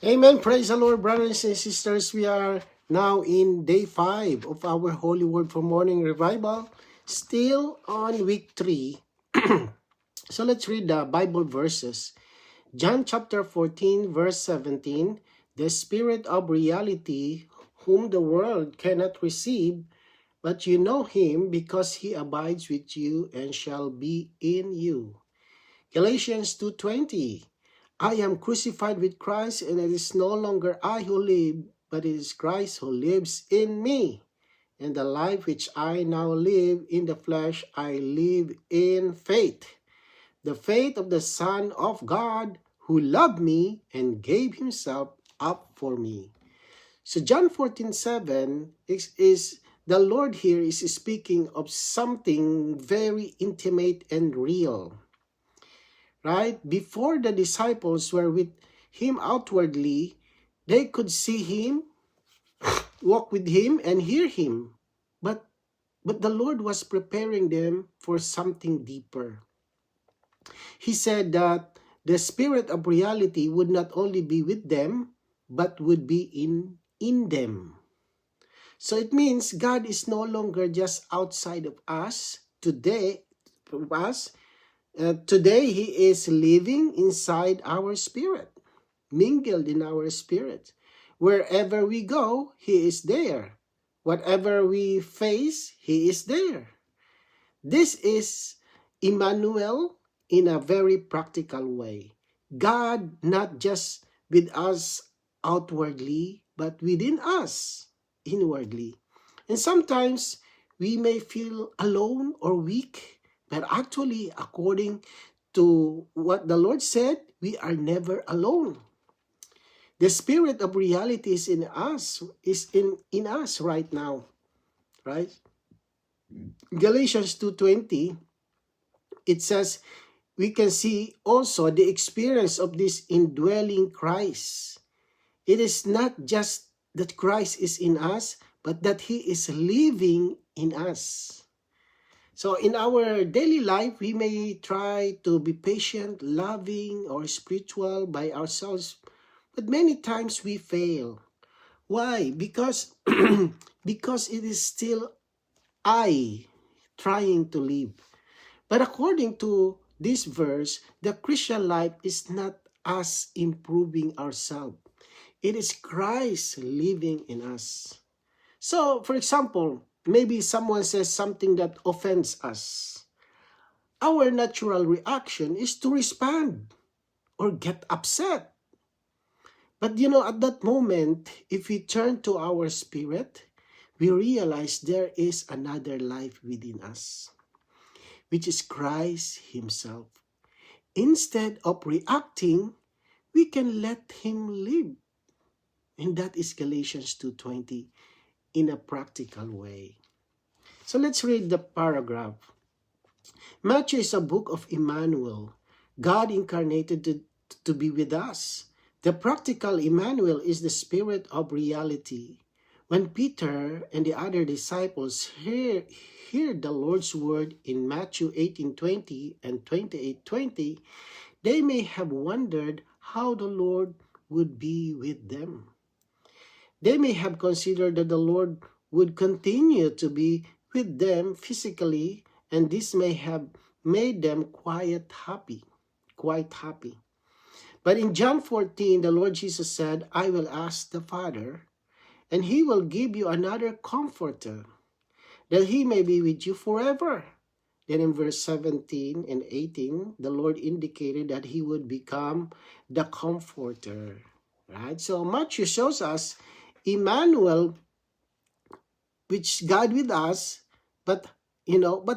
Amen. Praise the Lord, brothers and sisters. We are now in day 5 of our Holy Word for Morning Revival. Still on week 3. So let's read the Bible verses. John chapter 14, verse 17. The Spirit of reality, whom the world cannot receive, but you know him because he abides with you and shall be in you. Galatians 2:20. I am crucified with Christ, and it is no longer I who live, but it is Christ who lives in me. And the life which I now live in the flesh, I live in faith. The faith of the Son of God, who loved me and gave himself up for me. So John 14:7 is the Lord here is speaking of something very intimate and real. Right? Before the disciples were with him outwardly, they could see him, walk with him, and hear him. But the Lord was preparing them for something deeper. He said that the Spirit of reality would not only be with them, but would be in them. So it means God is no longer just outside of us today, from us. Today, He is living inside our spirit, mingled in our spirit. Wherever we go, He is there. Whatever we face, He is there. This is Emmanuel in a very practical way. God not just with us outwardly, but within us inwardly. And sometimes we may feel alone or weak, but actually, according to what the Lord said, we are never alone. The Spirit of reality is in us, in us right now, right? Galatians 2:20, it says, we can see also the experience of this indwelling Christ. It is not just that Christ is in us, but that He is living in us. So in our daily life, we may try to be patient, loving, or spiritual by ourselves, but many times we fail. Why? Because, because it is still I trying to live. But according to this verse, the Christian life is not us improving ourselves. It is Christ living in us. So, for example, maybe someone says something that offends us. Our natural reaction is to respond or get upset. But at that moment, if we turn to our spirit, we realize there is another life within us, which is Christ Himself. Instead of reacting, we can let Him live. And that is Galatians 2:20 in a practical way. So let's read the paragraph. Matthew is a book of Emmanuel, God incarnated to be with us. The practical Emmanuel is the Spirit of reality. When Peter and the other disciples hear the Lord's word in Matthew 18:20 and 28:20, they may have wondered how the Lord would be with them. They may have considered that the Lord would continue to be with them physically, and this may have made them quite happy. But in John 14, the Lord Jesus said, I will ask the Father, and He will give you another comforter, that He may be with you forever. Then in verse 17 and 18, the Lord indicated that He would become the comforter. Right? So Matthew shows us Emmanuel, which God with us, but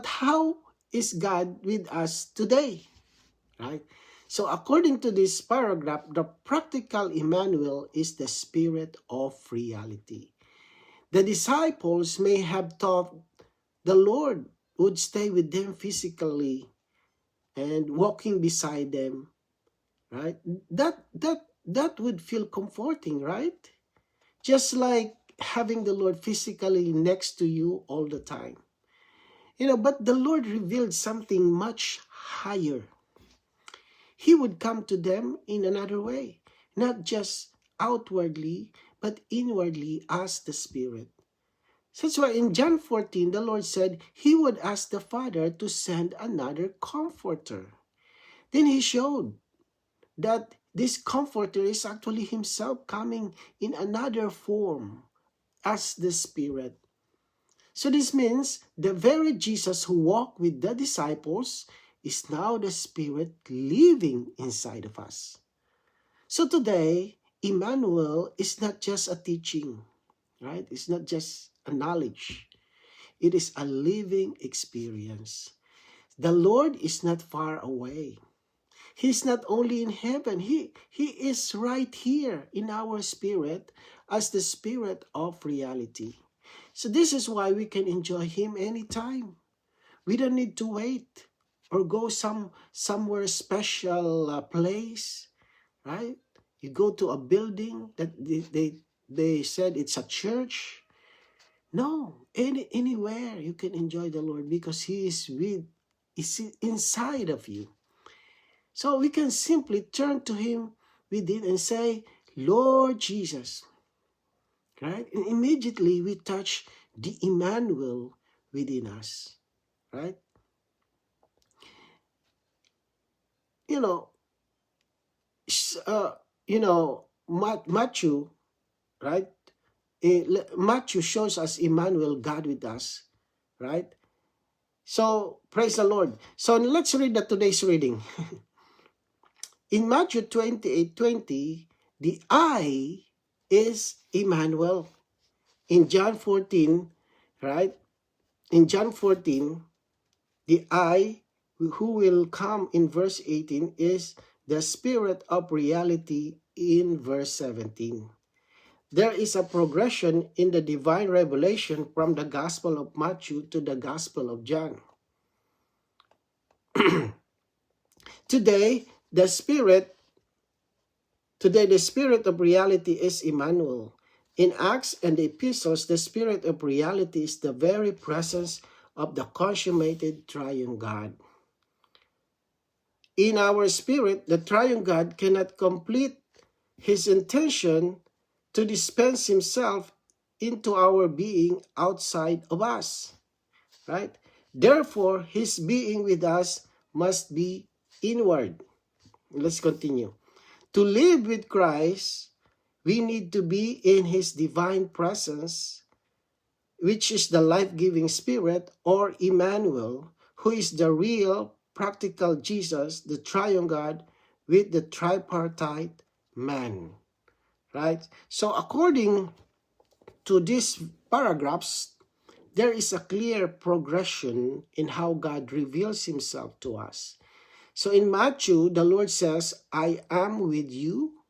how is God with us today? Right? So according to this paragraph, the practical Emmanuel is the Spirit of reality. The disciples may have thought the Lord would stay with them physically and walking beside them, right? That would feel comforting, right? Just like having the Lord physically next to you all the time. But the Lord revealed something much higher. He would come to them in another way, not just outwardly, but inwardly as the Spirit. So that's why in John 14, the Lord said he would ask the Father to send another comforter. Then he showed that this comforter is actually himself coming in another form as the Spirit. So this means the very Jesus who walked with the disciples is now the Spirit living inside of us. So today, Emmanuel is not just a teaching, right? It's not just a knowledge. It is a living experience. The Lord is not far away. He's not only in heaven. He is right here in our spirit as the Spirit of reality. So this is why we can enjoy Him anytime. We don't need to wait or go somewhere special place, right? You go to a building that they said it's a church. No, anywhere you can enjoy the Lord because He is inside of you. So we can simply turn to Him within and say, Lord Jesus, right? And immediately we touch the Emmanuel within us, right? You know, Matthew, right? Matthew shows us Emmanuel, God with us, right? So praise the Lord. So let's read today's reading. In Matthew 28:20, the I is Emmanuel. In John 14, right? In John 14, the I who will come in verse 18 is the Spirit of reality in verse 17. There is a progression in the divine revelation from the Gospel of Matthew to the Gospel of John. Today, the Spirit of reality is Emmanuel. In Acts and the Epistles, the Spirit of reality is the very presence of the consummated triune God. In our spirit, the triune God cannot complete His intention to dispense Himself into our being outside of us, right? Therefore, His being with us must be inward. Let's continue. To live with Christ, we need to be in His divine presence, which is the life-giving Spirit, or Emmanuel, who is the real, practical Jesus, the triune God, with the tripartite man. Right? So according to these paragraphs, there is a clear progression in how God reveals Himself to us. So in Matthew, the Lord says, I am with you,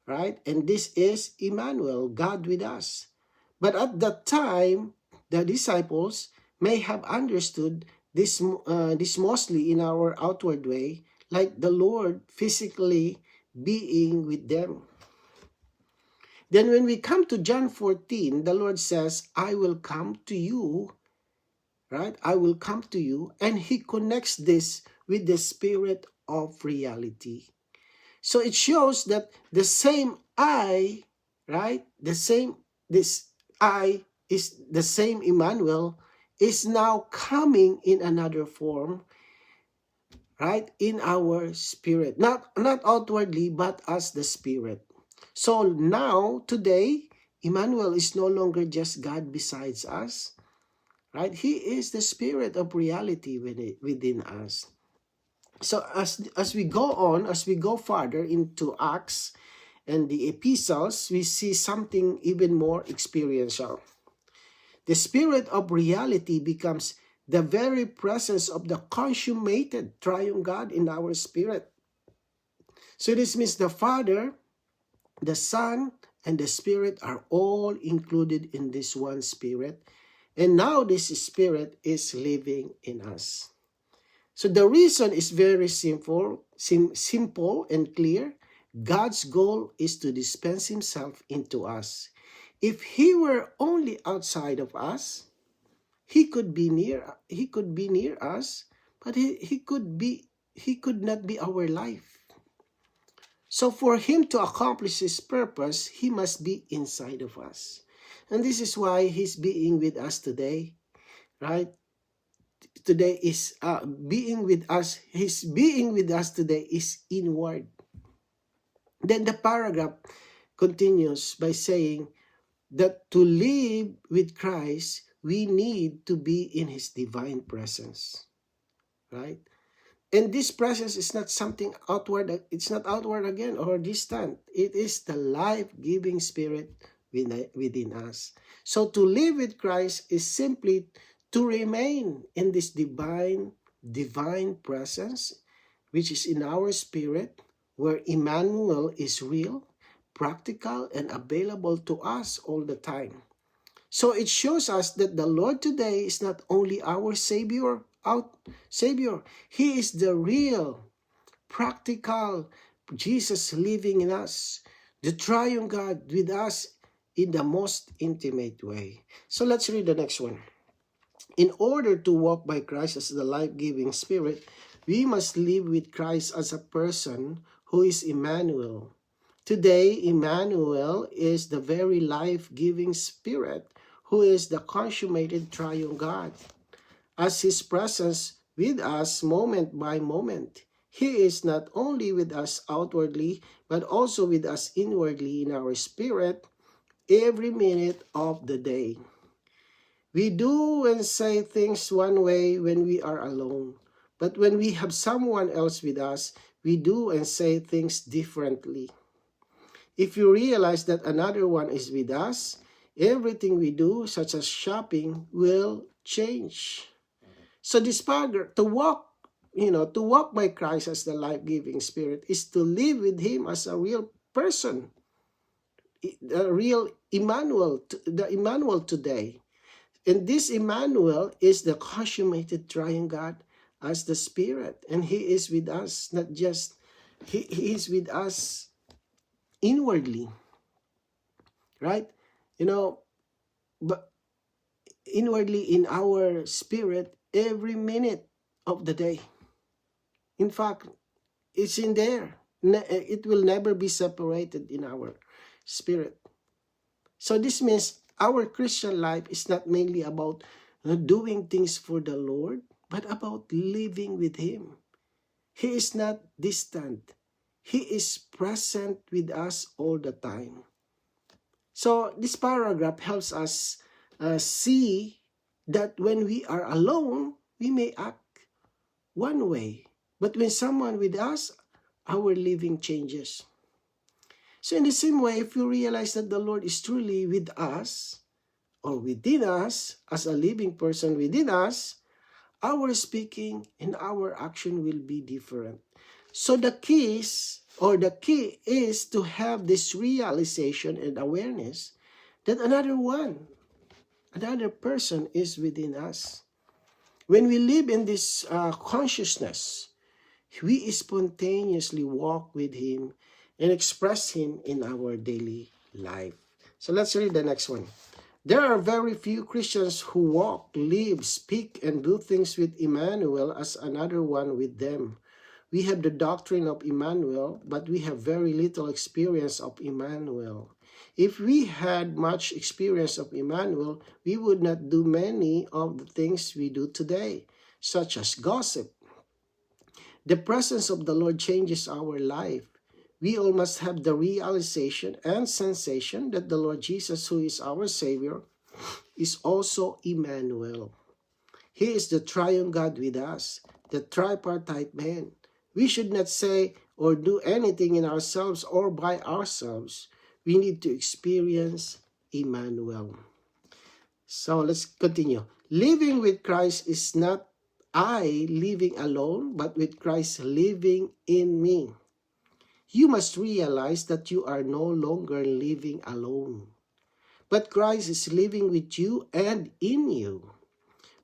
right? And this is Emmanuel, God with us. But at that time, the disciples may have understood this mostly in our outward way, like the Lord physically being with them. Then when we come to John 14, the Lord says, I will come to you, right? I will come to you. And He connects this with the Spirit of reality. So it shows that the same I, right? This I is the same Emmanuel is now coming in another form, right? In our spirit. Not outwardly, but as the Spirit. So now, today, Emmanuel is no longer just God besides us, right? He is the Spirit of reality within us. So as we go on, as we go further into Acts and the epistles, we see something even more experiential. The Spirit of reality becomes the very presence of the consummated triune God in our spirit. So this means the Father, the Son, and the Spirit are all included in this one Spirit. And now this Spirit is living in us. So the reason is very simple and clear. God's goal is to dispense Himself into us. If He were only outside of us, He could be near us, but he could not be our life. So for him to accomplish his purpose, he must be inside of us. And this is why he's being with us today, right? Today is being with us. His being with us today is inward. Then the paragraph continues by saying that to live with Christ, we need to be in his divine presence, right? And this presence is not something outward, it's not outward again or distant. It is the life-giving spirit within us. So to live with Christ is simply to remain in this divine presence, which is in our spirit, where Emmanuel is real, practical, and available to us all the time. So it shows us that the Lord today is not only our Savior, He is the real, practical Jesus living in us, the triune God with us in the most intimate way. So let's read the next one. In order to walk by Christ as the life-giving Spirit, we must live with Christ as a person who is Emmanuel. Today, Emmanuel is the very life-giving Spirit who is the consummated triune God. As His presence with us moment by moment, He is not only with us outwardly, but also with us inwardly in our spirit every minute of the day. We do and say things one way when we are alone, but when we have someone else with us, we do and say things differently. If you realize that another one is with us, everything we do, such as shopping, will change. So this paragraph, to walk by Christ as the life-giving Spirit is to live with Him as a real person, the real Emmanuel, the Emmanuel today. And this Emmanuel is the consummated triune God as the Spirit. And He is with us, not just, He is with us inwardly, right? But inwardly in our spirit every minute of the day. In fact, it's in there. It will never be separated in our spirit. So this means our Christian life is not mainly about doing things for the Lord, but about living with Him. He is not distant. He is present with us all the time. So this paragraph helps us see that when we are alone, we may act one way. But when someone with us, our living changes. So in the same way, if you realize that the Lord is truly with us, or within us, as a living person within us, our speaking and our action will be different. So the key is to have this realization and awareness that another person is within us. When we live in this consciousness, we spontaneously walk with Him and express Him in our daily life. So let's read the next one. There are very few Christians who walk, live, speak, and do things with Emmanuel as another one with them. We have the doctrine of Emmanuel, but we have very little experience of Emmanuel. If we had much experience of Emmanuel, we would not do many of the things we do today, such as gossip. The presence of the Lord changes our life. We all must have the realization and sensation that the Lord Jesus, who is our Savior, is also Emmanuel. He is the triune God with us, the tripartite man. We should not say or do anything in ourselves or by ourselves. We need to experience Emmanuel. So let's continue. Living with Christ is not I living alone, but with Christ living in me. You must realize that you are no longer living alone, but Christ is living with you and in you.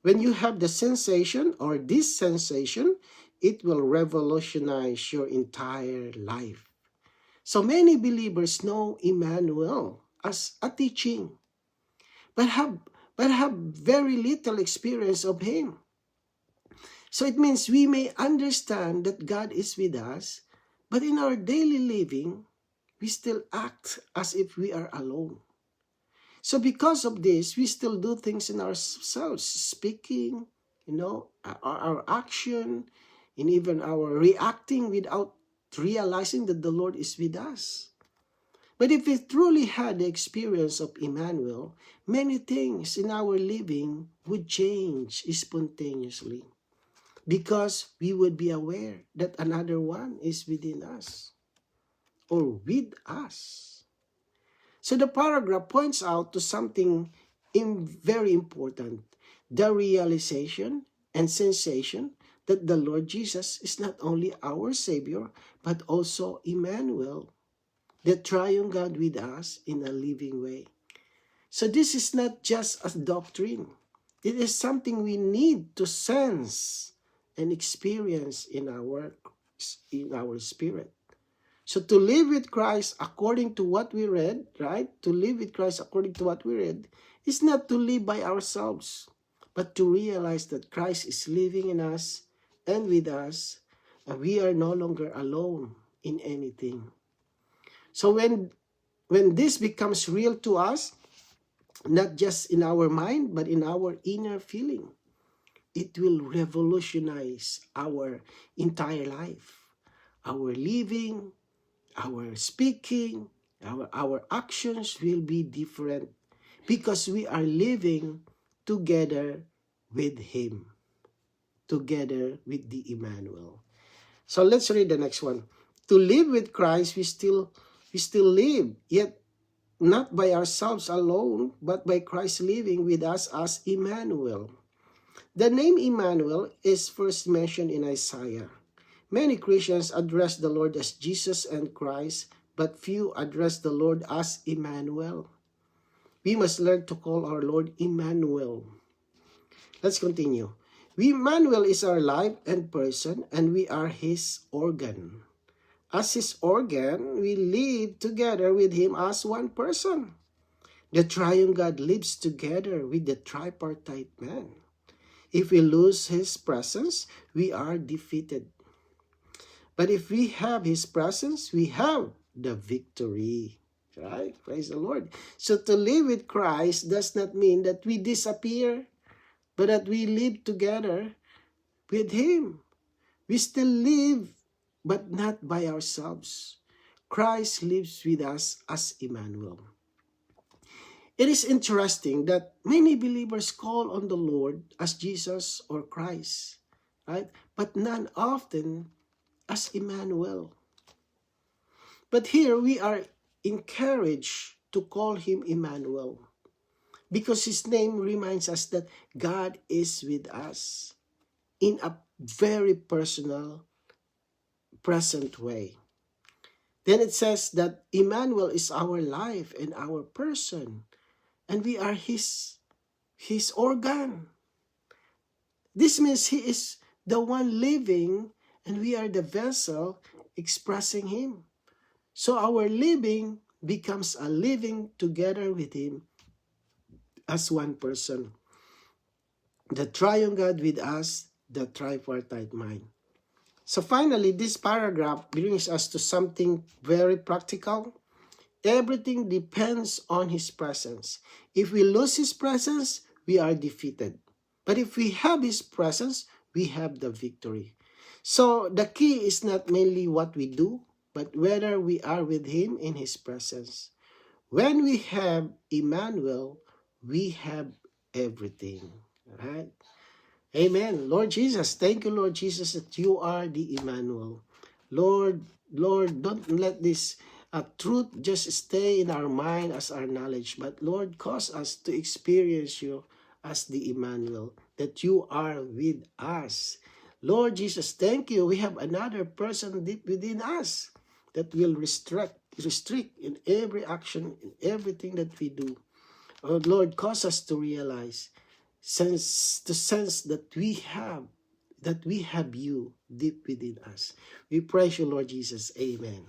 When you have the sensation or this sensation, it will revolutionize your entire life. So many believers know Emmanuel as a teaching, but have very little experience of Him. So it means we may understand that God is with us, But in our daily living, we still act as if we are alone. So because of this, we still do things in ourselves, speaking, our action, and even our reacting without realizing that the Lord is with us. But if we truly had the experience of Emmanuel, many things in our living would change spontaneously because we would be aware that another one is within us or with us. So the paragraph points out to something very important, the realization and sensation that the Lord Jesus is not only our Savior, but also Emmanuel, the triune God with us in a living way. So this is not just a doctrine. It is something we need to sense and experience in our spirit. So to live with Christ according to what we read, right? To live with Christ according to what we read is not to live by ourselves, but to realize that Christ is living in us and with us, and we are no longer alone in anything. So when this becomes real to us, not just in our mind, but in our inner feeling, it will revolutionize our entire life, our living, our speaking, our actions will be different because we are living together with Him, together with the Emmanuel. So let's read the next one. To live with Christ, we still live, yet not by ourselves alone, but by Christ living with us as Emmanuel. The name Emmanuel is first mentioned in Isaiah. Many Christians address the Lord as Jesus and Christ, but few address the Lord as Emmanuel. We must learn to call our Lord Emmanuel. Let's continue. Emmanuel is our life and person, and we are His organ. As His organ, we live together with Him as one person. The triune God lives together with the tripartite man. If we lose His presence, we are defeated. But if we have His presence, we have the victory. Right? Praise the Lord. So to live with Christ does not mean that we disappear, but that we live together with Him. We still live, but not by ourselves. Christ lives with us as Emmanuel. It is interesting that many believers call on the Lord as Jesus or Christ, right? But none often as Emmanuel. But here we are encouraged to call Him Emmanuel because His name reminds us that God is with us in a very personal, present way. Then it says that Emmanuel is our life and our person, and we are His organ. This means He is the one living, and we are the vessel expressing Him. So our living becomes a living together with Him as one person. The triune God with us, the tripartite mind. So finally, this paragraph brings us to something very practical. Everything depends on His presence. If we lose His presence, we are defeated. But if we have His presence, we have the victory. So the key is not mainly what we do, but whether we are with Him in His presence. When we have Emmanuel, we have everything. Right? Amen. Lord Jesus, thank you, Lord Jesus, that you are the Emmanuel. Lord, don't let this truth just stay in our mind as our knowledge, but Lord, cause us to experience you as the Emmanuel, that you are with us. Lord Jesus, thank you. We have another person deep within us that will restrict in every action, in everything that we do. Oh Lord, cause us to realize, sense that we have you deep within us. We praise you, Lord Jesus. Amen.